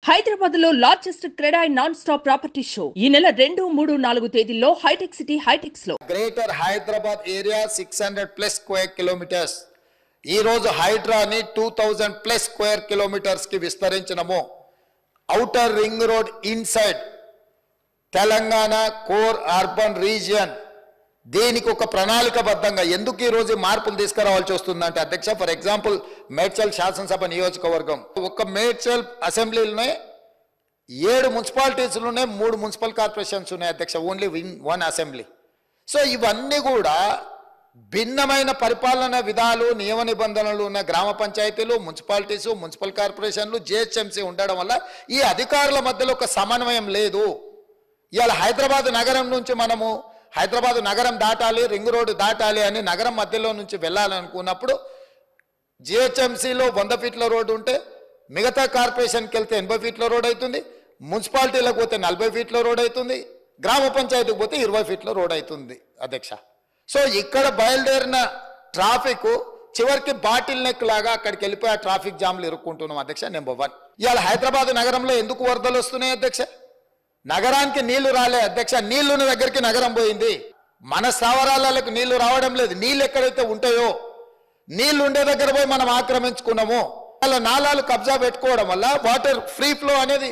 హైదరాబాద్ లో largest CREDAI non stop property show ఈ నెల 2, 3, 4 తేదీల్లో హైటెక్ సిటీ హైటెక్స్ లో greater Hyderabad area 600+ square kilometres ఈ రోజు హైడ్రాని 2000+ స్క్వేర్ కిలోమీటర్స్ కి విస్తరించడము. Outer ring road inside Telangana core urban region దీనికి ఒక ప్రణాళికబద్ధంగా ఎందుకు ఈ రోజు మార్పులు తీసుకురావాల్సి వస్తుందంటే అధ్యక్ష, ఫర్ ఎగ్జాంపుల్ మేడ్చల్ శాసనసభ నియోజకవర్గం ఒక మేడ్చల్ అసెంబ్లీలోనే 7 మున్సిపాలిటీస్లు ఉన్నాయి, 3 మున్సిపల్ కార్పొరేషన్స్ ఉన్నాయి అధ్యక్ష, ఓన్లీ 1 అసెంబ్లీ. సో ఇవన్నీ కూడా భిన్నమైన పరిపాలన విధాలు నియమ నిబంధనలు ఉన్న గ్రామ పంచాయతీలు, మున్సిపాలిటీసు, మున్సిపల్ కార్పొరేషన్లు, జిహెచ్ఎంసీ ఉండడం వల్ల ఈ అధికారుల మధ్యలో ఒక సమన్వయం లేదు. ఇవాళ హైదరాబాద్ నగరం నుంచి మనము హైదరాబాద్ నగరం దాటాలి, రింగ్ రోడ్డు దాటాలి అని నగరం మధ్యలో నుంచి వెళ్ళాలనుకున్నప్పుడు జిహెచ్ఎంసీలో 100 ఫీట్ల రోడ్డు ఉంటే మిగతా కార్పొరేషన్కి వెళ్తే 80 ఫీట్ల రోడ్ అవుతుంది, మున్సిపాలిటీలకు పోతే 40 ఫీట్ల రోడ్ అవుతుంది, గ్రామ పంచాయతీకి పోతే 20 ఫీట్ల రోడ్ అవుతుంది అధ్యక్ష. సో ఇక్కడ బయలుదేరిన ట్రాఫిక్ చివరికి బాటిల్ నెక్ లాగా అక్కడికి వెళ్ళిపోయి ఆ ట్రాఫిక్ జామ్లు ఇరుక్కుంటున్నాం అధ్యక్ష. నెంబర్ 1. ఇవాళ హైదరాబాద్ నగరంలో ఎందుకు వరదలు వస్తున్నాయి అధ్యక్ష? నగరానికి నీళ్లు రాలే అధ్యక్ష, నీళ్లున్న దగ్గరికి నగరం పోయింది. మన స్థావరాలకు నీళ్లు రావడం లేదు. నీళ్ళు ఎక్కడైతే ఉంటాయో నీళ్లు ఉండే దగ్గర పోయి మనం ఆక్రమించుకున్నాము. అలా నాలాలు కబ్జా పెట్టుకోవడం వల్ల వాటర్ ఫ్రీ ఫ్లో అనేది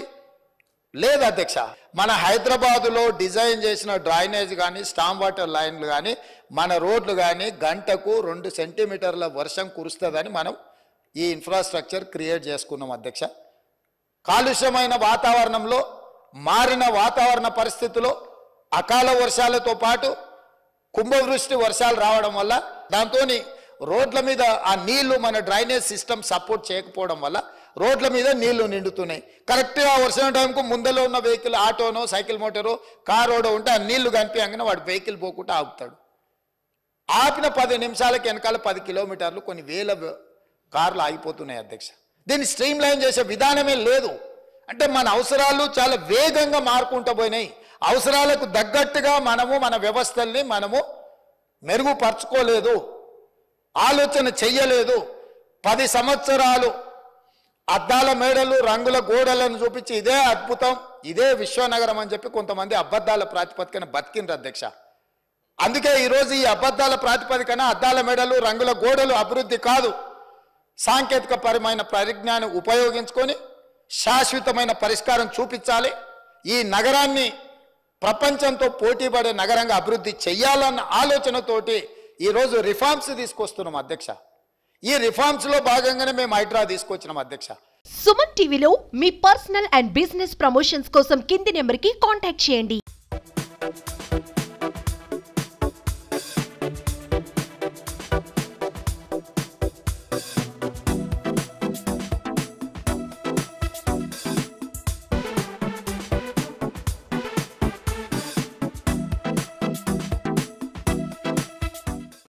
లేదు అధ్యక్ష. మన హైదరాబాదులో డిజైన్ చేసిన డ్రైనేజ్ కానీ స్టామ్ వాటర్ లైన్లు కానీ మన రోడ్లు కానీ గంటకు 2 సెంటీమీటర్ల వర్షం కురుస్తుందని మనం ఈ ఇన్ఫ్రాస్ట్రక్చర్ క్రియేట్ చేసుకున్నాం అధ్యక్ష. కాలుష్యమైన వాతావరణంలో మారిన వాతావరణ పరిస్థితుల్లో అకాల వర్షాలతో పాటు కుంభవృష్టి వర్షాలు రావడం వల్ల దాంతో రోడ్ల మీద ఆ నీళ్లు మన డ్రైనేజ్ సిస్టమ్ సపోర్ట్ చేయకపోవడం వల్ల రోడ్ల మీద నీళ్లు నిండుతున్నాయి. కరెక్ట్గా వర్షం టైంకు ముందలో ఉన్న వెహికల్ ఆటోనో సైకిల్ మోటారో కారోడో ఉంటే ఆ నీళ్లు కనిపించగానే వాడు వెహికల్ పోకుండా ఆపుతాడు. ఆపిన 10 నిమిషాలకి వెనకాల 10 కిలోమీటర్లు కొన్ని వేల కార్లు ఆగిపోతున్నాయి అధ్యక్ష. దీన్ని స్ట్రీమ్ లైన్ చేసే విధానమే లేదు. అంటే మన అవసరాలు చాలా వేగంగా మారుకుంటూ పోయినాయి. అవసరాలకు తగ్గట్టుగా మనము మన వ్యవస్థల్ని మనము మెరుగుపరచుకోలేదు, ఆలోచన చెయ్యలేదు. 10 సంవత్సరాలు అద్దాల మేడలు రంగుల గోడలను చూపించి ఇదే అద్భుతం, ఇదే విశ్వనగరం అని చెప్పి కొంతమంది అబద్ధాల ప్రాతిపదికన బతికిండ్రు అధ్యక్ష. అందుకే ఈరోజు ఈ అబద్ధాల ప్రాతిపదికన అద్దాల మేడలు రంగుల గోడలు అభివృద్ధి కాదు, సాంకేతిక పరమైన పరిజ్ఞానం ఉపయోగించుకొని శాశ్వతమైన పరిష్కారం చూపించాలి. ఈ నగరాన్ని ప్రపంచంతో పోటీపడే నగరంగా అభివృద్ధి చెయ్యాలన్న ఆలోచనతోటి ఈరోజు రిఫార్మ్స్ తీసుకొస్తున్నాం అధ్యక్ష. ఈ రిఫార్మ్స్లో భాగంగానే మేము హైడ్రా తీసుకొచ్చినాం అధ్యక్ష. సుమన్ టీవీలో మీ పర్సనల్ అండ్ బిజినెస్ ప్రమోషన్స్ కోసం కింది నెంబర్కి కాంటాక్ట్ చేయండి.